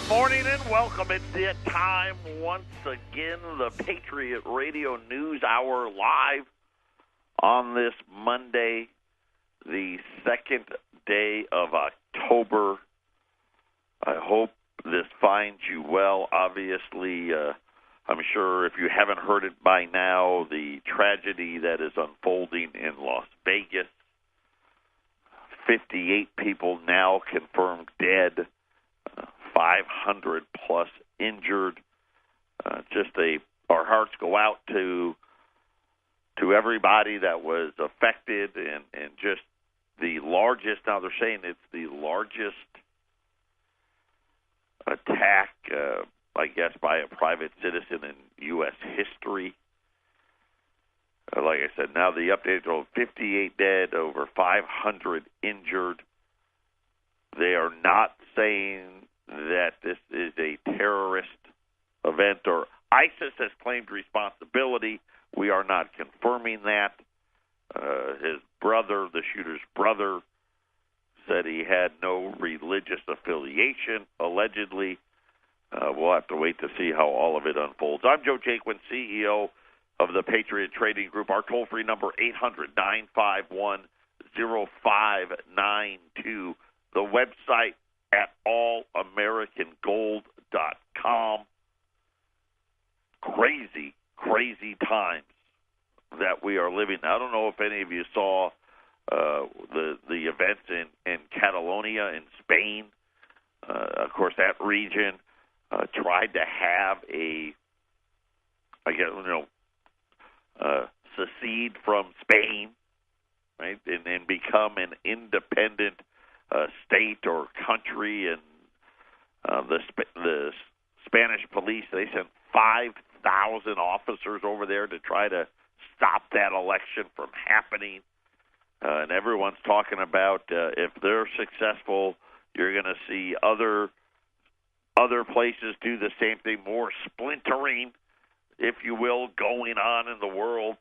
Morning and welcome. It's that time once again, the Patriot Radio News Hour live on this Monday, the second day of October. I hope this finds you well. Obviously, I'm sure if you haven't heard it by now, the tragedy that is unfolding in Las Vegas. 58 people now confirmed dead. 500 plus injured. Our hearts go out to everybody that was affected, and just the largest. Now they're saying it's the largest attack, I guess, by a private citizen in U.S. history. Like I said, now the update is 58 dead, over 500 injured. They are not saying that this is a terrorist event, or ISIS has claimed responsibility. We are not confirming that. His brother, the shooter's brother, said he had no religious affiliation, allegedly. We'll have to wait to see how all of it unfolds. I'm Joe Jaquin, CEO of the Patriot Trading Group. Our toll-free number, 800-951-0592. The website at allamericangold.com. Crazy, crazy times that we are living. I don't know if any of you saw the events in Catalonia in Spain. Of course, that region tried to have secede from Spain, right, and become an independent state or country, and the Spanish police, they sent 5,000 officers over there to try to stop that election from happening. And everyone's talking about if they're successful, you're going to see other places do the same thing, more splintering, if you will, going on in the world.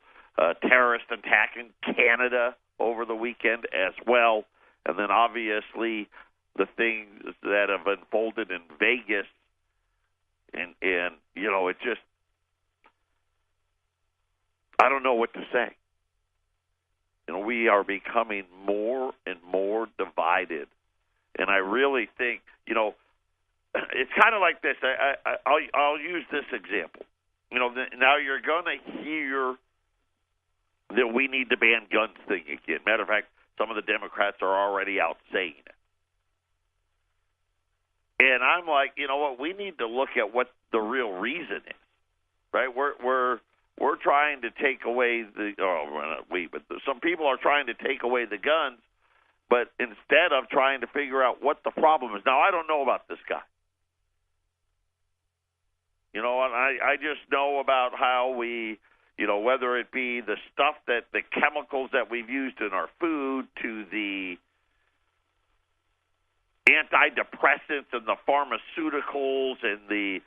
Terrorist attack in Canada over the weekend as well. And then, obviously, the things that have unfolded in Vegas, and you know, it just, I don't know what to say. You know, we are becoming more and more divided. And I really think, you know, it's kind of like this. I'll use this example. You know, now you're going to hear that we need to ban guns thing again. Matter of fact, some of the Democrats are already out saying it. And I'm like, you know what? We need to look at what the real reason is, right? We're trying to take away some people are trying to take away the guns, but instead of trying to figure out what the problem is. Now, I don't know about this guy. You know, and I just know about how we, you know, whether it be the stuff that the chemicals that we've used in our food, to the antidepressants and the pharmaceuticals and the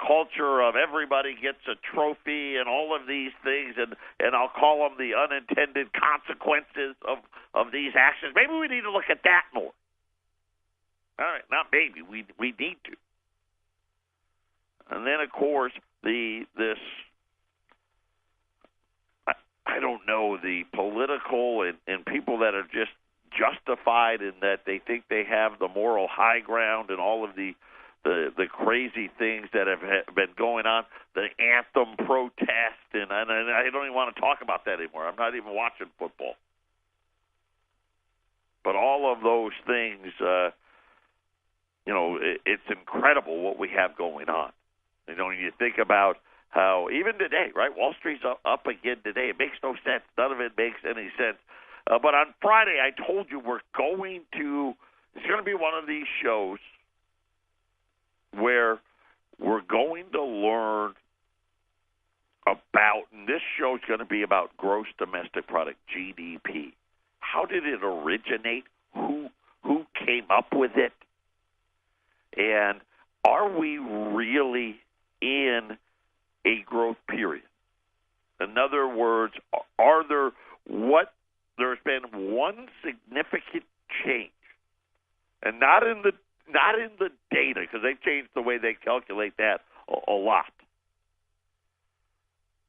culture of everybody gets a trophy and all of these things, and I'll call them the unintended consequences of these actions. Maybe we need to look at that more. All right, not maybe. We need to. And then, of course, I don't know, the political and people that are just justified in that they think they have the moral high ground, and all of the crazy things that have been going on, the anthem protest, and I don't even want to talk about that anymore. I'm not even watching football. But all of those things, you know, it's incredible what we have going on. You know, when you think about how even today, right, Wall Street's up again today. It makes no sense. None of it makes any sense. But on Friday, I told you it's going to be one of these shows where we're going to learn about, and this show is going to be about gross domestic product, GDP. How did it originate? Who came up with it? And are we really in a growth period? In other words, there's been one significant change, and not in not in the data, because they've changed the way they calculate that a lot.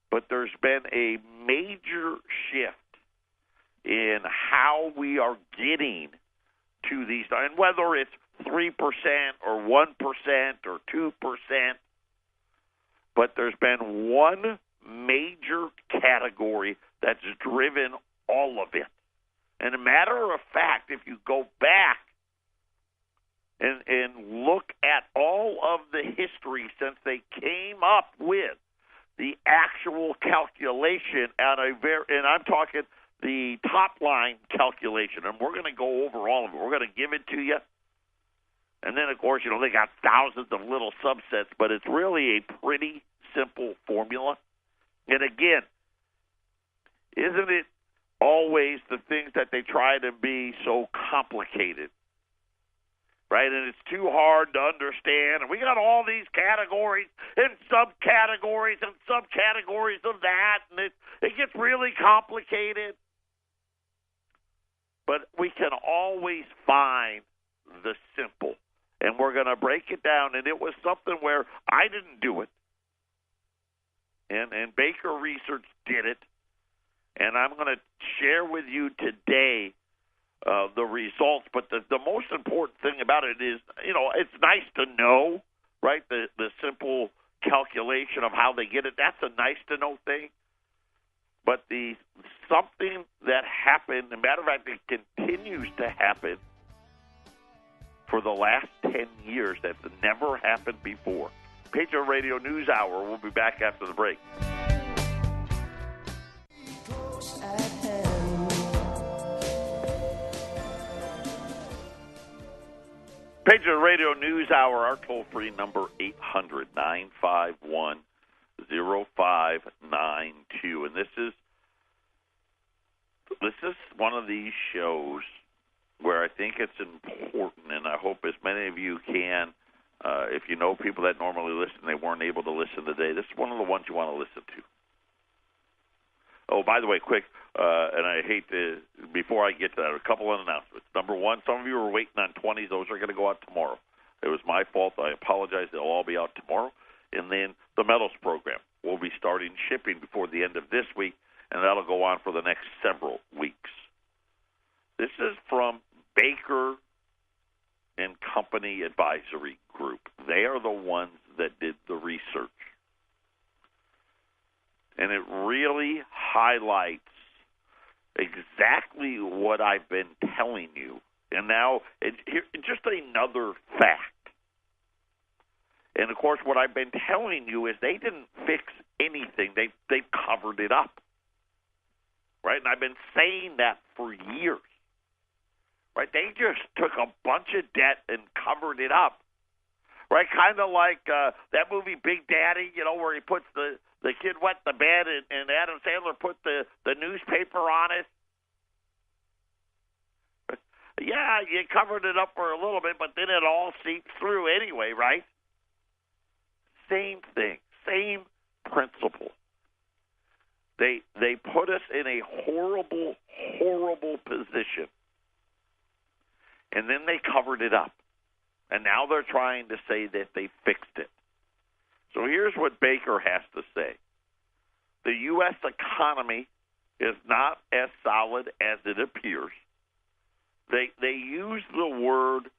But there's been a major shift in how we are getting to these, and whether it's 3% or 1% or 2%, but there's been one major category that's driven all of it. And a matter of fact, if you go back and look at all of the history since they came up with the actual calculation at and I'm talking the top line calculation, and we're going to go over all of it. We're going to give it to you. And then, of course, they got thousands of little subsets, but it's really a pretty simple formula. And again, isn't it always the things that they try to be so complicated, right? And it's too hard to understand. And we got all these categories and subcategories and subcategories of that, and it gets really complicated. But we can always find the simple. And we're going to break it down. And it was something where I didn't do it. And Baker Research did it. And I'm going to share with you today the results. But the most important thing about it is, it's nice to know, right, the simple calculation of how they get it. That's a nice-to-know thing. But the something that happened, as a matter of fact, it continues to happen for the last 10 years. That's never happened before. Patriot Radio News Hour. We'll be back after the break. Patriot Radio News Hour. Our toll-free number 800-951-0592. And this is one of these shows where I think it's important, and I hope as many of you can, if you know people that normally listen, they weren't able to listen today, this is one of the ones you want to listen to. Oh, by the way, quick, and I hate to, before I get to that, a couple of announcements. Number one, some of you are waiting on 20s. Those are going to go out tomorrow. It was my fault. I apologize. They'll all be out tomorrow. And then the Metals program will be starting shipping before the end of this week, and that'll go on for the next several weeks. This is from Baker and Company Advisory Group. They are the ones that did the research. And it really highlights exactly what I've been telling you. And now, it's just another fact. And, of course, what I've been telling you is they didn't fix anything. They've covered it up. Right? And I've been saying that for years. Right? They just took a bunch of debt and covered it up. Right? Kind of like that movie Big Daddy, where he puts the kid wet the bed and Adam Sandler put the newspaper on it. Yeah, you covered it up for a little bit, but then it all seeps through anyway, right? Same thing, same principle. They put us in a horrible, horrible position, and then they covered it up. And now they're trying to say that they fixed it. So here's what Baker has to say. The U.S. economy is not as solid as it appears. They use the word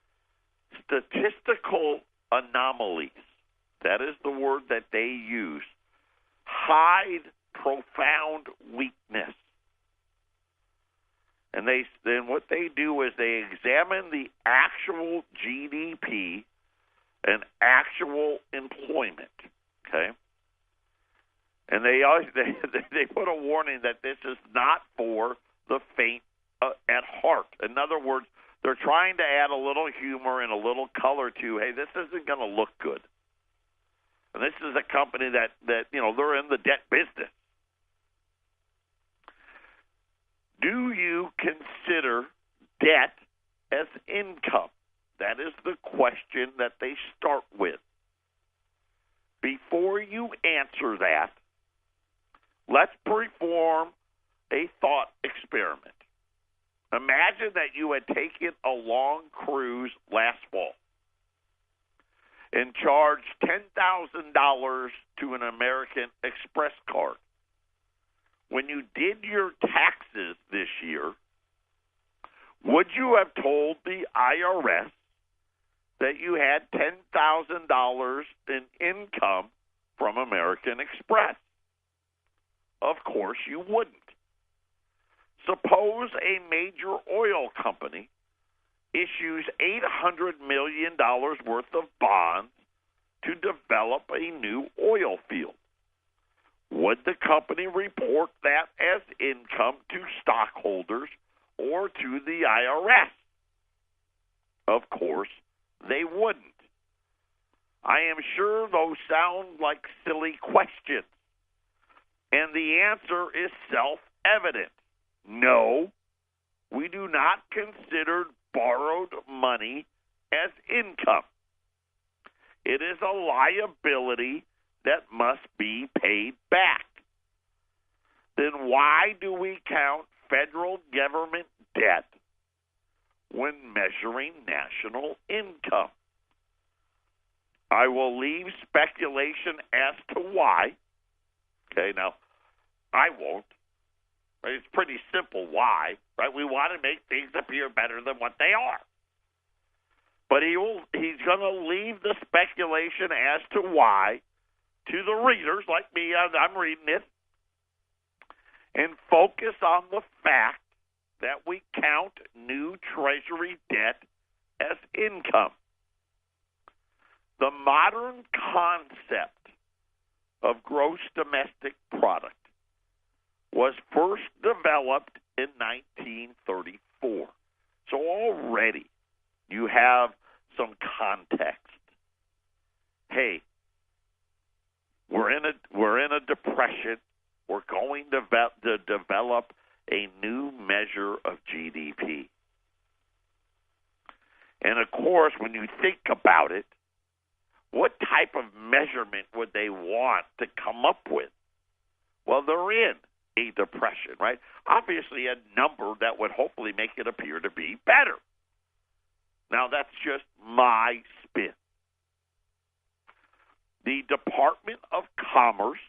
statistical anomalies. That is the word that they use. Hide profound weakness. And then what they do is they examine the actual GDP and actual employment, okay? And they put a warning that this is not for the faint at heart. In other words, they're trying to add a little humor and a little color to, hey, this isn't going to look good. And this is a company that they're in the debt business. Do you consider debt as income? That is the question that they start with. Before you answer that, let's perform a thought experiment. Imagine that you had taken a long cruise last fall. and charged $10,000 to an American Express card. When you did your taxes this year, would you have told the IRS that you had $10,000 in income from American Express? Of course you wouldn't. Suppose a major oil company issues $800 million worth of bonds to develop a new oil field. Would the company report that as income to stockholders or to the IRS? Of course, they wouldn't. I am sure those sound like silly questions, and the answer is self-evident. No, we do not consider borrowed money as income. It is a liability that must be paid back. Then why do we count federal government debt when measuring national income? I will leave speculation as to why. Okay, now, I won't. Right? It's pretty simple why. Right? We want to make things appear better than what they are. But he's going to leave the speculation as to why to the readers like me as I'm reading it, and focus on the fact that we count new Treasury debt as income. The modern concept of gross domestic product was first developed in 1934. So already you have some context. Hey, we're in a depression. We're going to develop a new measure of GDP. And of course, when you think about it, what type of measurement would they want to come up with? Well, they're in a depression, right? Obviously, a number that would hopefully make it appear to be better. Now, that's just my spin. The Department of Commerce,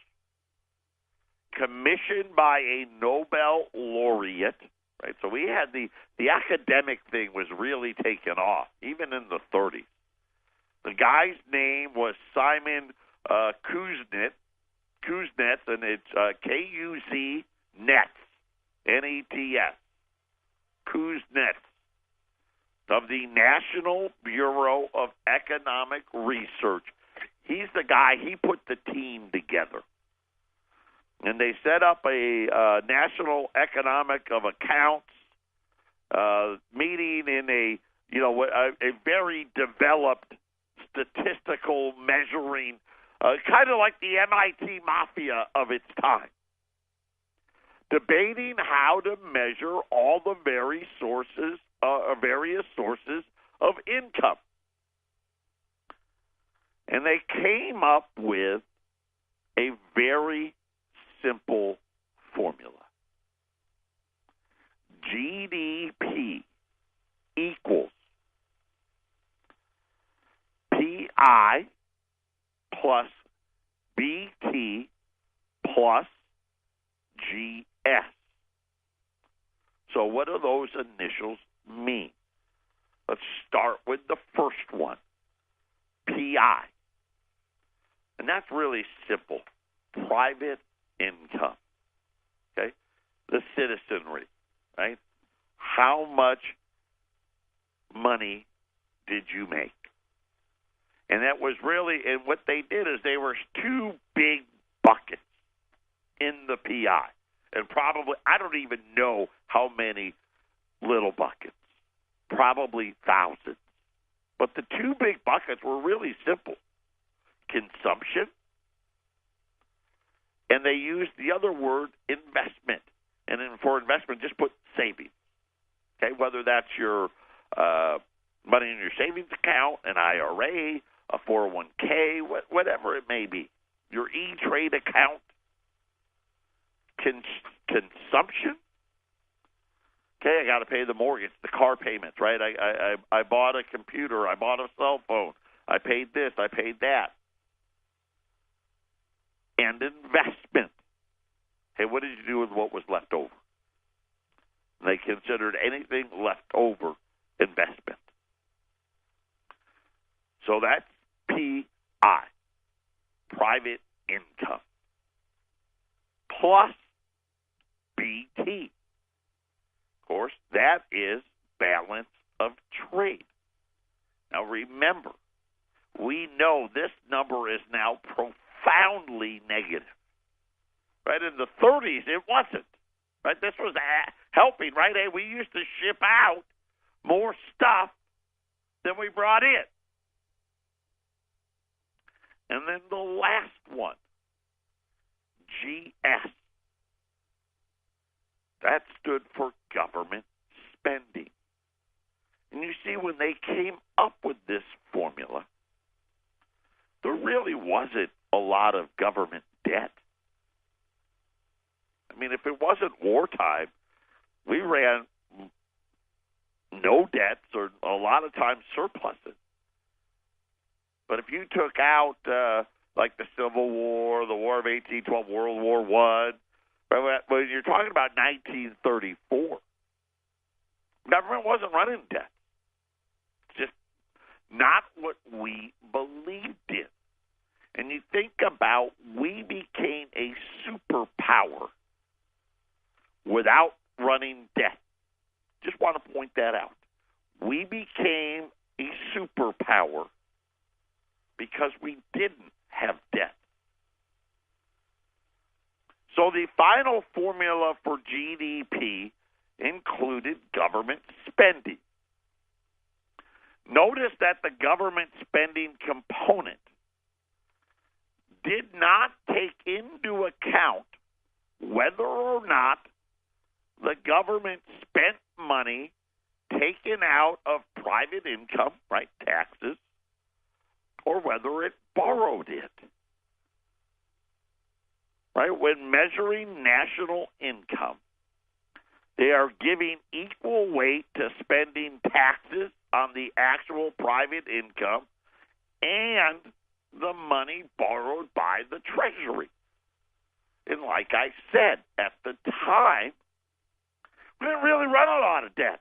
commissioned by a Nobel laureate, right? So we had the academic thing was really taken off, even in the 30s. The guy's name was Simon Kuznets, and it's K-U-Z Nets, N-E-T-S, Kuznets, of the National Bureau of Economic Research. He's the guy, he put the team together. And they set up a National Economic of Accounts meeting in a very developed statistical measuring, kind of like the MIT Mafia of its time, debating how to measure all the various sources of income. And they came up with a very simple formula. GDP equals PI plus BT plus GS. So what do those initials mean? Let's start with the first one, PI. And that's really simple. Private income. Okay? The citizenry, right? How much money did you make? And that was really, and what they did is they were two big buckets in the PI. And probably, I don't even know how many little buckets. Probably thousands. But the two big buckets were really simple. Consumption, and they used the other word, investment. And then for investment, just put savings. Okay, whether that's your money in your savings account, an IRA, a 401k, whatever it may be. Your E-Trade account. Consumption. Okay, I got to pay the mortgage, the car payments, right? I bought a computer. I bought a cell phone. I paid this, I paid that. And investment. Hey, what did you do with what was left over? They considered anything left over investment. So that's PI, private income, plus BT. Of course, that is balance of trade. Now remember, we know this number is now profoundly negative. Right? In the 30s, it wasn't. Right? This was helping, right? Hey, we used to ship out more stuff than we brought in. And then the last one, GS. That stood for government spending. And you see, when they came up with this formula, there really wasn't a lot of government debt. I mean, if it wasn't wartime, we ran no debts or a lot of times surpluses. But if you took out like the Civil War, the War of 1812, World War I, when you're talking about 1934, government wasn't running debt. It's just not what we believed in. And you think about, we became a superpower without running debt. Just want to point that out. We became a superpower because we didn't have debt. So the final formula for GDP included government spending. Notice that the government spending component did not take into account whether or not the government spent money taken out of private income, right, taxes, or whether it borrowed it. Right? When measuring national income, they are giving equal weight to spending taxes on the actual private income and the money borrowed by the Treasury. And like I said, at the time, we didn't really run a lot of debt.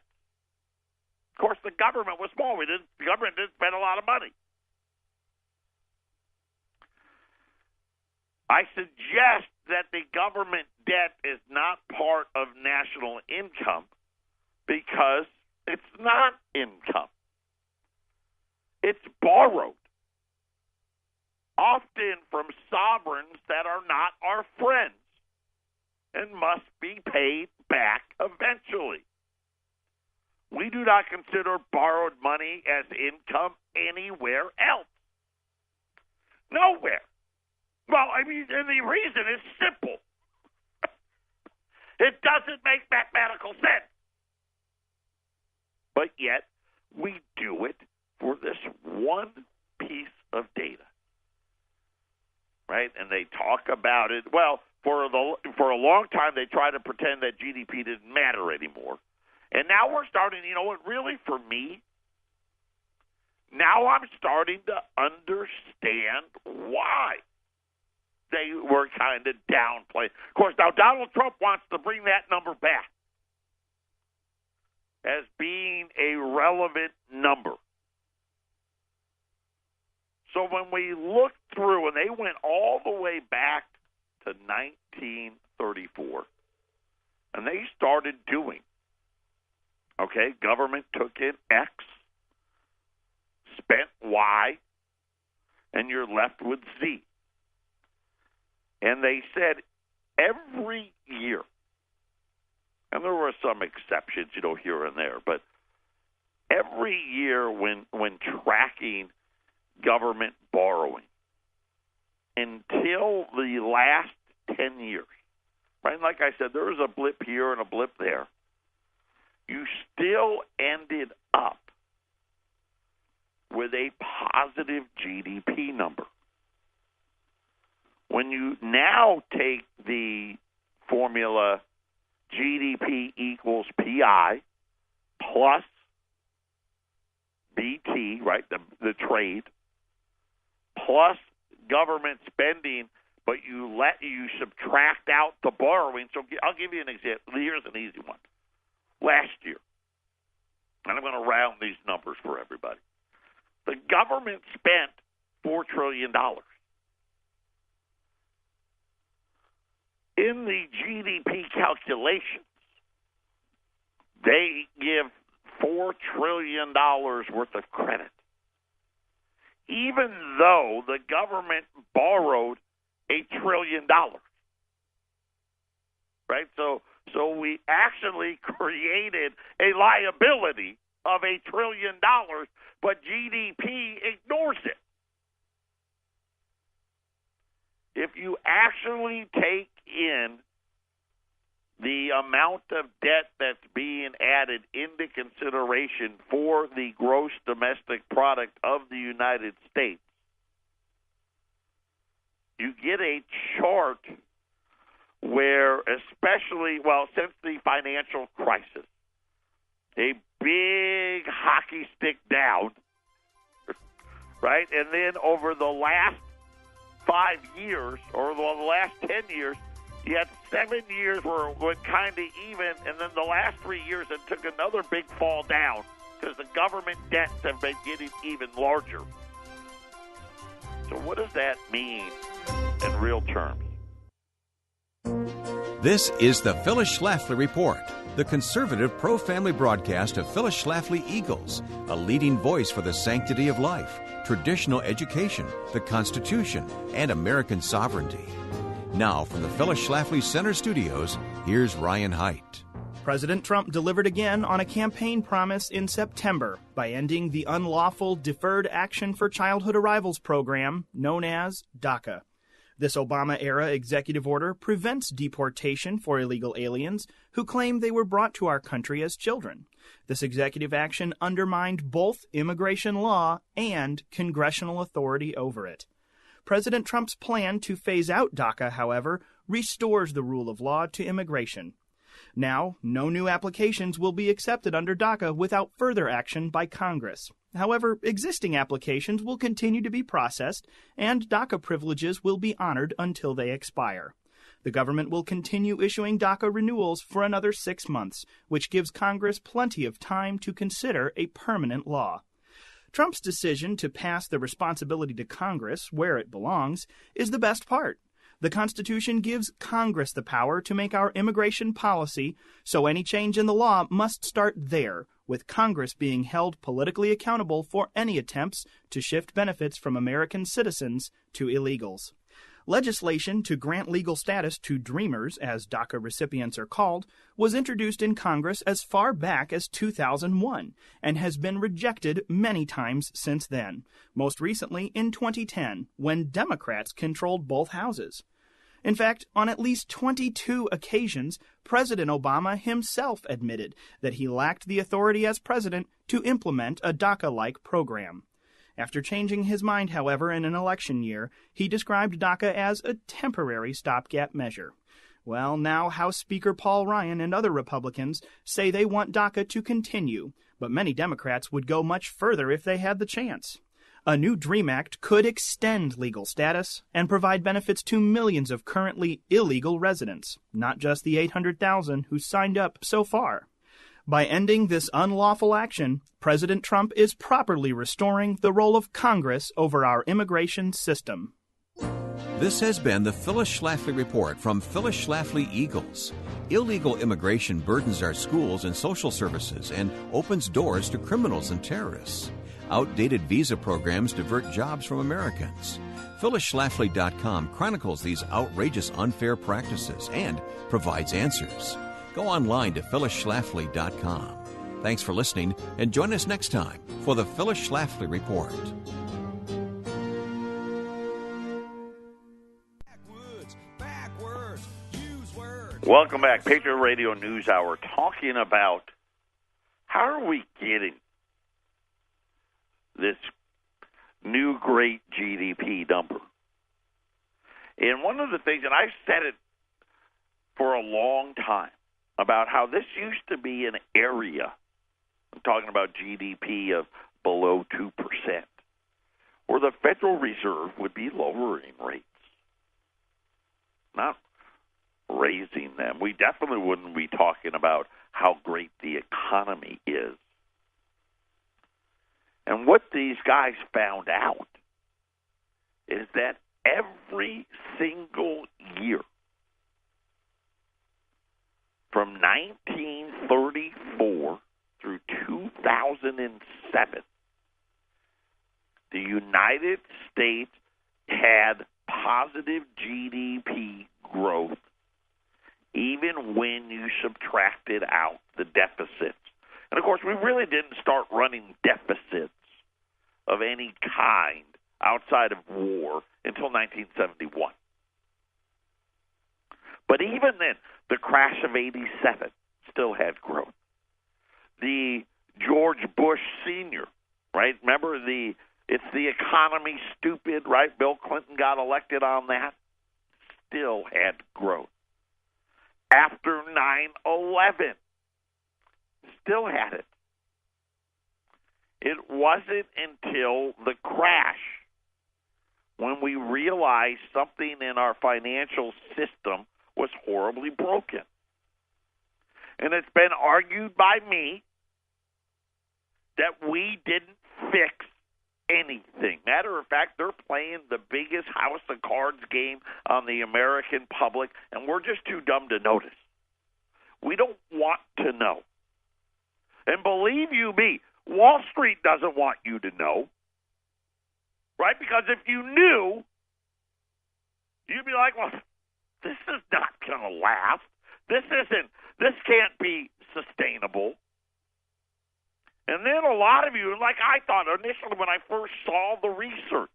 Of course, the government was small. The government didn't spend a lot of money. I suggest that the government debt is not part of national income because it's not income. It's borrowed, often from sovereigns that are not our friends and must be paid back eventually. We do not consider borrowed money as income anywhere else. Nowhere. Well, I mean, and the reason is simple. It doesn't make mathematical sense. But yet, we do it for this one piece of data. Right? And they talk about it. Well, for a long time, they tried to pretend that GDP didn't matter anymore. And now we're starting, you know what, really for me, now I'm starting to understand why they were kind of downplayed. Of course, now Donald Trump wants to bring that number back as being a relevant number. So when we looked through, and they went all the way back to 1934, and they started doing, okay, government took in X, spent Y, and you're left with Z. And they said every year, and there were some exceptions, you know, here and there, but every year when tracking government borrowing until the last 10 years, right? Like I said, there was a blip here and a blip there. You still ended up with a positive GDP number. When you now take the formula GDP equals PI plus BT, right, the trade, plus government spending, but you subtract out the borrowing. So I'll give you an example. Here's an easy one. Last year, and I'm going to round these numbers for everybody, the government spent $4 trillion. In the GDP calculations, they give $4 trillion worth of credit, even though the government borrowed $1 trillion. Right? So we actually created a liability of $1 trillion, but GDP ignores it. If you actually take in the amount of debt that's being added into consideration for the gross domestic product of the United States, you get a chart where, especially, since the financial crisis, a big hockey stick down, right? And then over the last 5 years, or the last 10 years, you had 7 years where it went kind of even, and then the last 3 years it took another big fall down because the government debts have been getting even larger. So what does that mean in real terms? This is the Phyllis Schlafly Report, the conservative pro-family broadcast of Phyllis Schlafly Eagles, a leading voice for the sanctity of life, traditional education, the Constitution, and American sovereignty. Now, from the Phyllis Schlafly Center Studios, here's Ryan Haidt. President Trump delivered again on a campaign promise in September by ending the unlawful Deferred Action for Childhood Arrivals program known as DACA. This Obama-era executive order prevents deportation for illegal aliens who claim they were brought to our country as children. This executive action undermined both immigration law and congressional authority over it. President Trump's plan to phase out DACA, however, restores the rule of law to immigration. Now, no new applications will be accepted under DACA without further action by Congress. However, existing applications will continue to be processed, and DACA privileges will be honored until they expire. The government will continue issuing DACA renewals for another 6 months, which gives Congress plenty of time to consider a permanent law. Trump's decision to pass the responsibility to Congress, where it belongs, is the best part. The Constitution gives Congress the power to make our immigration policy, so any change in the law must start there, with Congress being held politically accountable for any attempts to shift benefits from American citizens to illegals. Legislation to grant legal status to Dreamers, as DACA recipients are called, was introduced in Congress as far back as 2001 and has been rejected many times since then, most recently in 2010, when Democrats controlled both houses. In fact, on at least 22 occasions, President Obama himself admitted that he lacked the authority as president to implement a DACA-like program. After changing his mind, however, in an election year, he described DACA as a temporary stopgap measure. Well, now House Speaker Paul Ryan and other Republicans say they want DACA to continue, but many Democrats would go much further if they had the chance. A new DREAM Act could extend legal status and provide benefits to millions of currently illegal residents, not just the 800,000 who signed up so far. By ending this unlawful action, President Trump is properly restoring the role of Congress over our immigration system. This has been the Phyllis Schlafly Report from Phyllis Schlafly Eagles. Illegal immigration burdens our schools and social services and opens doors to criminals and terrorists. Outdated visa programs divert jobs from Americans. PhyllisSchlafly.com chronicles these outrageous unfair practices and provides answers. Go online to PhyllisSchlafly.com. Thanks for listening, and join us next time for the Phyllis Schlafly Report. Welcome back. Patriot Radio News Hour, talking about how are we getting this new great GDP number. And one of the things, and I've said it for a long time, about how this used to be an area, I'm talking about GDP of below 2%, where the Federal Reserve would be lowering rates, not raising them. We definitely wouldn't be talking about how great the economy is. And what these guys found out is that every single year from 1934 through 2007, the United States had positive GDP growth even when you subtracted out the deficits. And, of course, we really didn't start running deficits of any kind outside of war until 1971. But even then, the crash of 87 still had growth. The George Bush Sr., right? Remember, it's the economy, stupid, right? Bill Clinton got elected on that. Still had growth. After 9/11, still had it. It wasn't until the crash when we realized something in our financial system was horribly broken. And it's been argued by me that we didn't fix anything. Matter of fact, they're playing the biggest house of cards game on the American public, and we're just too dumb to notice. We don't want to know. And believe you me, Wall Street doesn't want you to know, right? Because if you knew, you'd be like, well, this is not going to last. This can't be sustainable. And then a lot of you, like I thought initially when I first saw the research,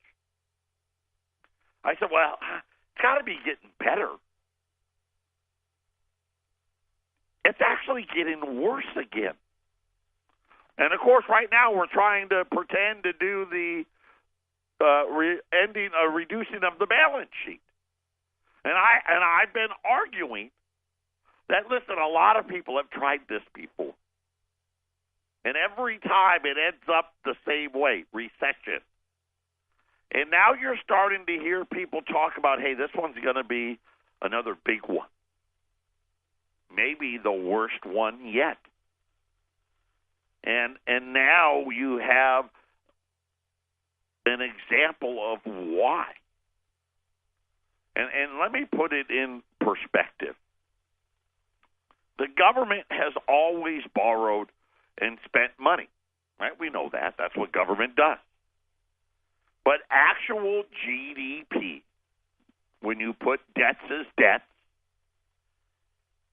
I said, well, it's got to be getting better. It's actually getting worse again. And, of course, right now we're trying to pretend to do the reducing of the balance sheet. And I've been arguing that, listen, a lot of people have tried this before. And every time it ends up the same way, recession. And now you're starting to hear people talk about, hey, this one's going to be another big one. Maybe the worst one yet. And now you have an example of why. And let me put it in perspective. The government has always borrowed and spent money, right? We know that. That's what government does. But actual GDP, when you put debts as debts,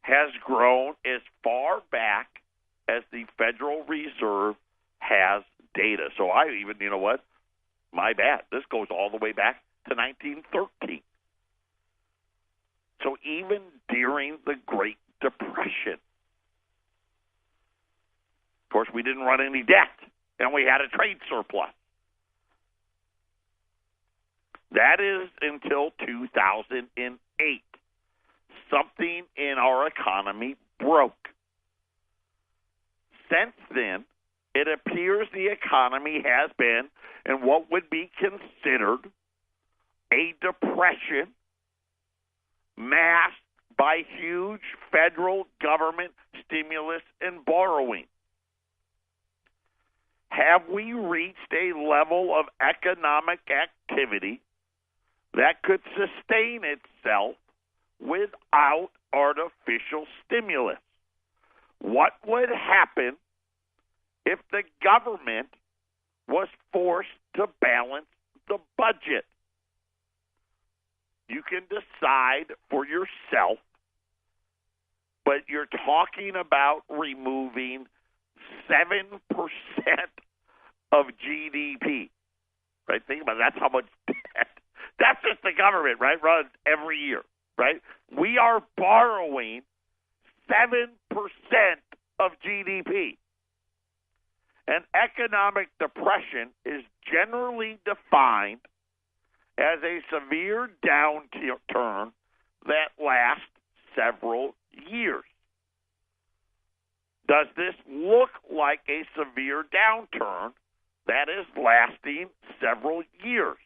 has grown as far back as the Federal Reserve has data. So I even, you know what? My bad. This goes all the way back to 1913. So even during the Great Depression, of course, we didn't run any debt, and we had a trade surplus. That is until 2008. Something in our economy broke. Since then, it appears the economy has been in what would be considered a depression masked by huge federal government stimulus and borrowing. Have we reached a level of economic activity that could sustain itself without artificial stimulus? What would happen if the government was forced to balance the budget? You can decide for yourself, but you're talking about removing 7% of GDP. Right? Think about it. That's how much debt. That's just the government, right? Runs every year, right? We are borrowing 7% of GDP. An economic depression is generally defined as a severe downturn that lasts several years. Does this look like a severe downturn that is lasting several years.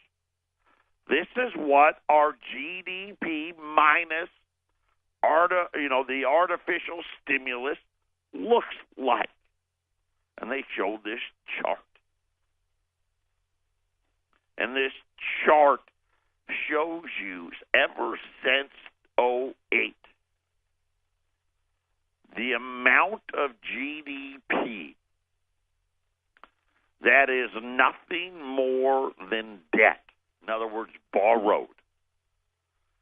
This is what our GDP minus the artificial stimulus looks like. And they show this chart. And this chart shows you ever since '08 the amount of GDP that is nothing more than debt, in other words, borrowed,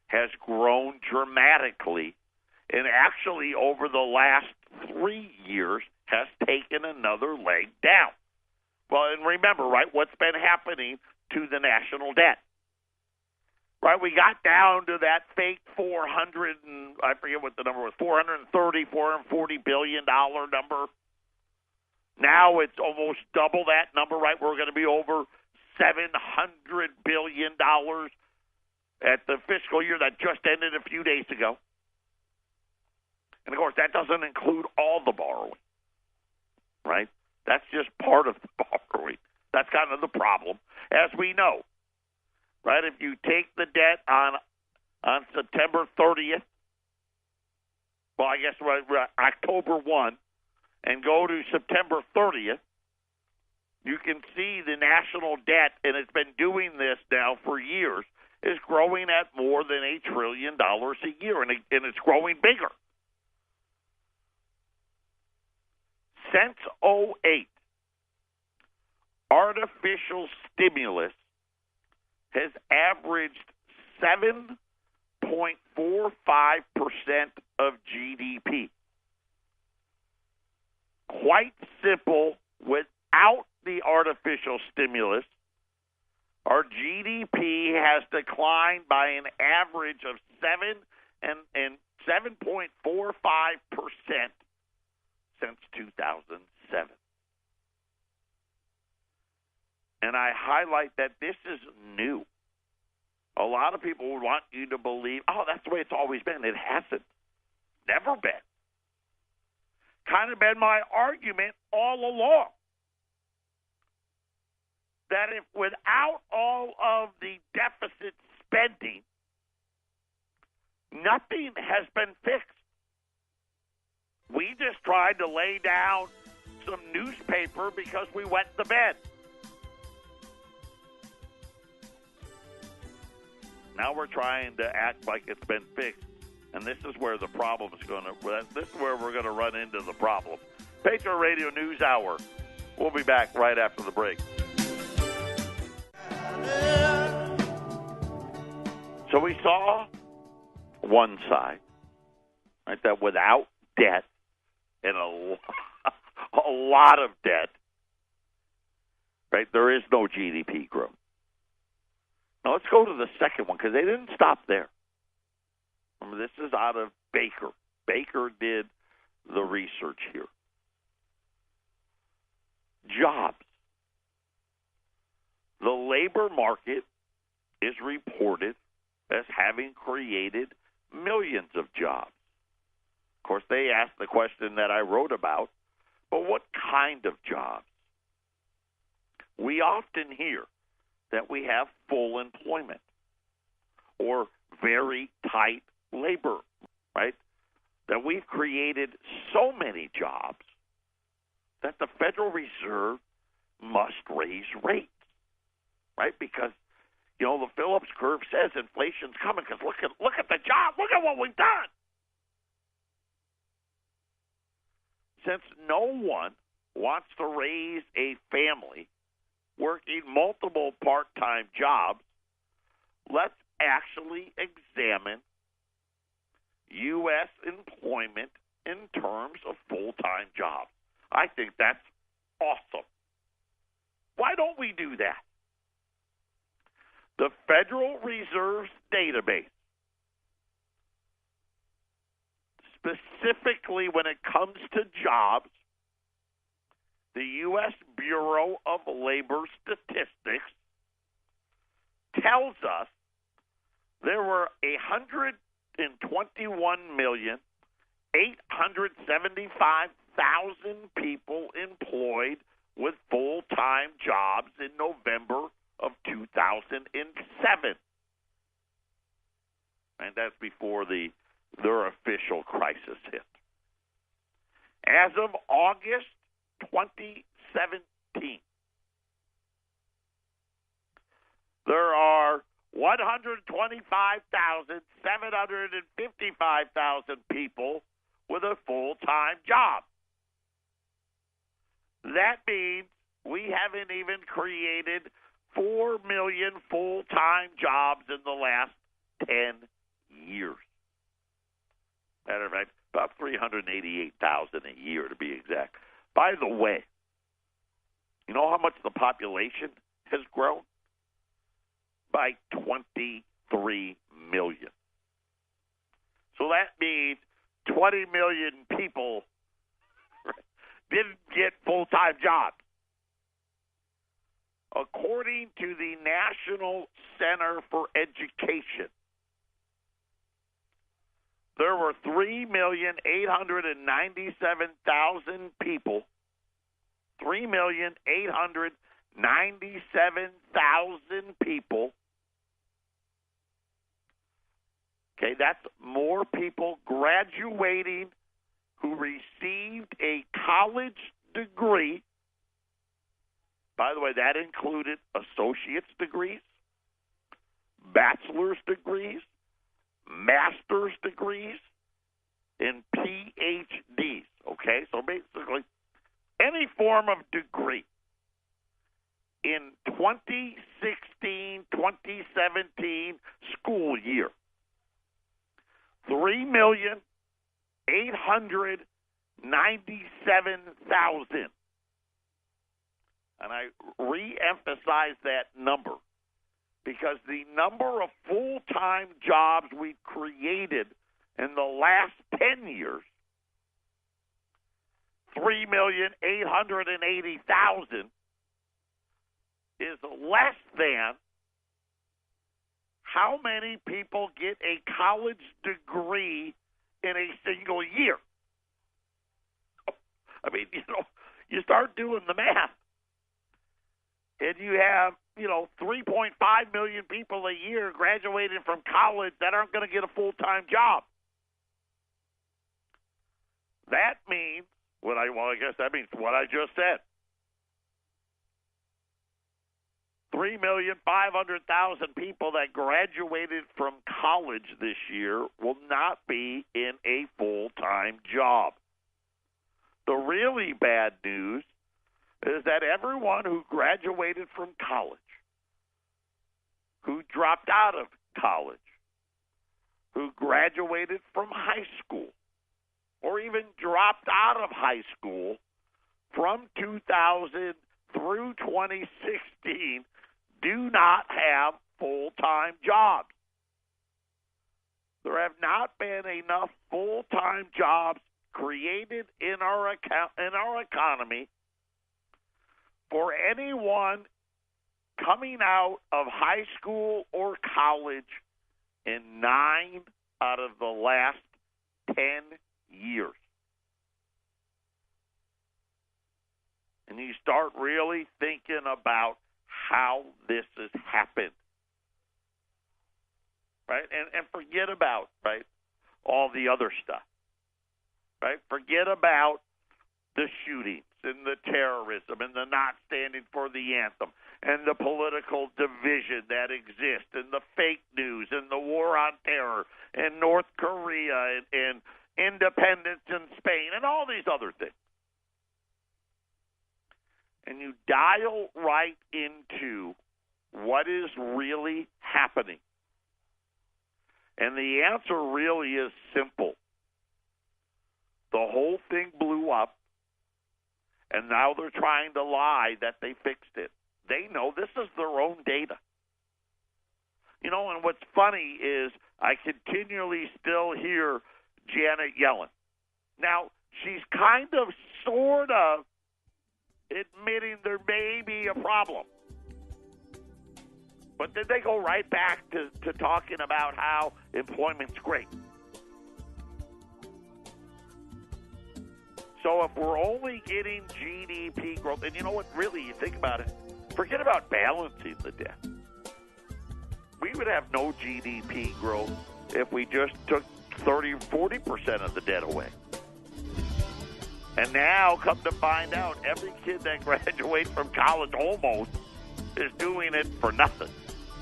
has grown dramatically, and actually over the last 3 years has taken another leg down. Well, and remember, right, what's been happening to the national debt? Right, we got down to that fake I forget what the number was, $440 billion number. Now it's almost double that number, right? We're going to be over $700 billion at the fiscal year that just ended a few days ago. And, of course, that doesn't include all the borrowing, right? That's just part of the borrowing. That's kind of the problem, as we know, right? If you take the debt on September 30th, well, I guess October 1, and go to September 30th, you can see the national debt, and it's been doing this now for years, is growing at more than $1 trillion a year, and it's growing bigger. Since '08, artificial stimulus has averaged 7.45% of GDP. Quite simple, without the artificial stimulus, our GDP has declined by an average of 7.45% since 2007. And I highlight that this is new. A lot of people would want you to believe, oh, that's the way it's always been. It hasn't. Never been. Kind of been my argument all along. That if without all of the deficit spending, nothing has been fixed. We just tried to lay down some newspaper because we went to bed. Now we're trying to act like it's been fixed, and this is where the problem is going to. This is where we're going to run into the problem. Patriot Radio News Hour. We'll be back right after the break. So we saw one side, right, that without debt and a lot of debt, right, there is no GDP growth. Now let's go to the second one, because they didn't stop there. Remember, this is out of Baker. Baker did the research here. Jobs. The labor market is reported as having created millions of jobs. Of course, they asked the question that I wrote about, but what kind of jobs? We often hear that we have full employment or very tight labor, right? That we've created so many jobs that the Federal Reserve must raise rates, right? Because, the Phillips curve says inflation's coming because look at the job. Look at what we've done. Since no one wants to raise a family working multiple part-time jobs, let's actually examine U.S. employment in terms of full-time jobs. I think that's awesome. Why don't we do that? The Federal Reserve's database, specifically when it comes to jobs, the U.S. Bureau of Labor Statistics tells us there were 121,875,000 people employed with full-time jobs in November of 2007. And that's before their official crisis hit. As of August 2017, there are 125,755,000 people with a full-time job. That means we haven't even created 4 million full-time jobs in the last 10 years. Matter of fact, about 388,000 a year to be exact. By the way, you know how much the population has grown? By 23 million. So that means 20 million people didn't get full-time jobs. According to the National Center for Education, there were 3,897,000 people, 3,897,000 people. Okay, that's more people graduating who received a college degree. By the way, that included associate's degrees, bachelor's degrees, master's degrees, and PhDs. Okay, so basically any form of degree. In 2016-2017 school year, 3,897,000. And I re-emphasize that number because the number of full-time jobs we've created in the last 10 years, 3,880,000, is less than how many people get a college degree in a single year. I mean, you start doing the math, and you have, 3.5 million people a year graduating from college that aren't going to get a full-time job. That means I guess that means what I just said. 3,500,000 people that graduated from college this year will not be in a full-time job. The really bad news is that everyone who graduated from college, who dropped out of college, who graduated from high school, or even dropped out of high school from 2000 through 2016 do not have full-time jobs. There have not been enough full-time jobs created in our economy for anyone coming out of high school or college in 9 out of the last 10 years. And you start really thinking about how this has happened, right? And forget about, right, all the other stuff, right? Forget about the shootings and the terrorism and the not standing for the anthem and the political division that exists and the fake news and the war on terror and North Korea and independence in Spain and all these other things. And you dial right into what is really happening. And the answer really is simple. The whole thing blew up, and now they're trying to lie that they fixed it. They know this is their own data. And what's funny is I continually still hear Janet Yellen. Now, she's kind of, sort of, admitting there may be a problem. But then they go right back to talking about how employment's great. So if we're only getting GDP growth, and you know what, really, you think about it, forget about balancing the debt. We would have no GDP growth if we just took 30 or 40% of the debt away. And now, come to find out, every kid that graduates from college almost is doing it for nothing.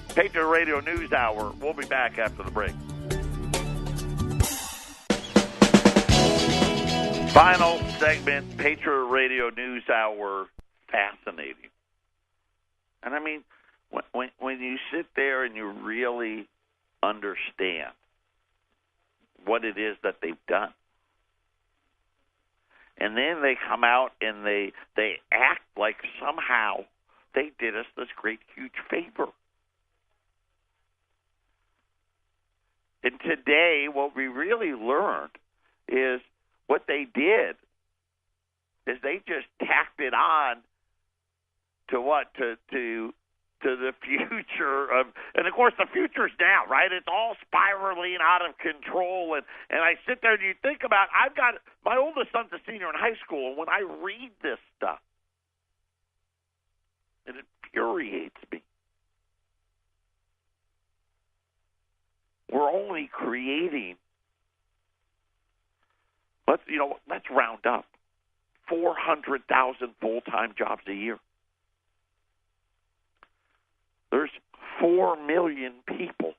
Patriot Radio News Hour. We'll be back after the break. Final segment, Patriot Radio News Hour. Fascinating. And I mean, when you sit there and you really understand what it is that they've done, and then they come out and they act like somehow they did us this great, huge favor. And today, what we really learned is what they did is they just tacked it on to what? To the future of, and of course the future's now, right? It's all spiraling out of control. And I sit there and you think about, I've got, my oldest son's a senior in high school, and when I read this stuff, it infuriates me. We're only creating, let's round up, 400,000 full-time jobs a year. There's 4 million people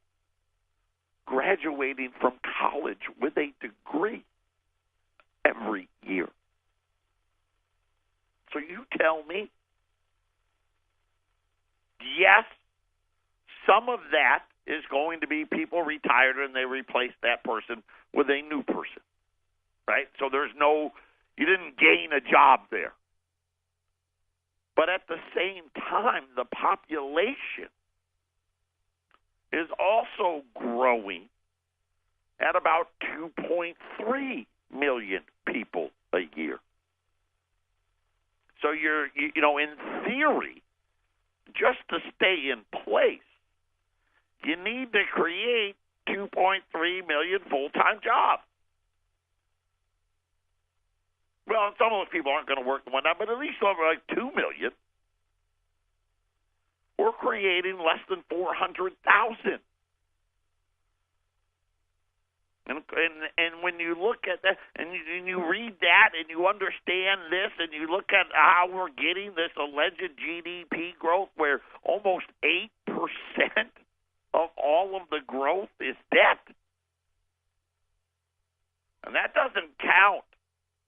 graduating from college with a degree every year. So you tell me, yes, some of that is going to be people retired and they replace that person with a new person, right? So you didn't gain a job there. But at the same time, the population is also growing at about 2.3 million people a year. So in theory, just to stay in place, you need to create 2.3 million full-time jobs. Well, some of those people aren't going to work and whatnot, but at least over like 2 million. We're creating less than 400,000. And when you look at that, and you read that, and you understand this, and you look at how we're getting this alleged GDP growth, where almost 8% of all of the growth is debt. And that doesn't count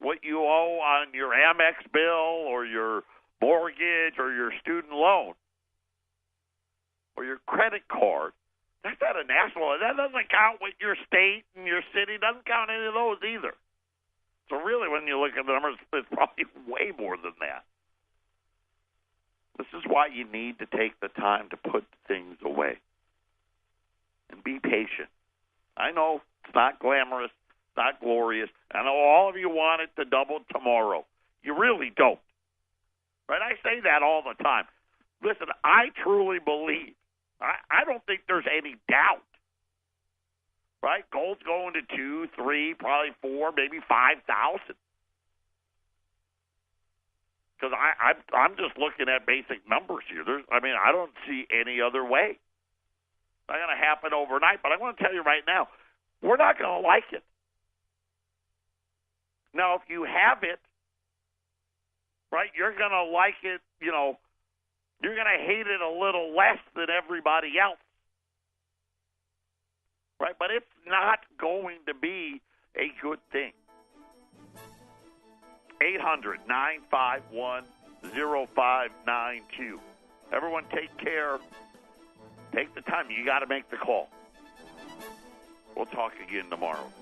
what you owe on your Amex bill or your mortgage or your student loan or your credit card. That's at a national. That doesn't count with your state and your city. Doesn't count any of those either. So really, when you look at the numbers, it's probably way more than that. This is why you need to take the time to put things away and be patient. I know it's not glamorous, it's not glorious. I know all of you want it to double tomorrow. You really don't. Right? I say that all the time. Listen, I truly believe, I don't think there's any doubt, right? Gold's going to 2, 3, probably 4, maybe 5,000. Because I'm just looking at basic numbers here. I don't see any other way. It's not going to happen overnight, but I want to tell you right now, we're not going to like it. Now, if you have it, right, you're going to like it, you're going to hate it a little less than everybody else. Right? But it's not going to be a good thing. 800-951-0592. Everyone take care. Take the time. You got to make the call. We'll talk again tomorrow.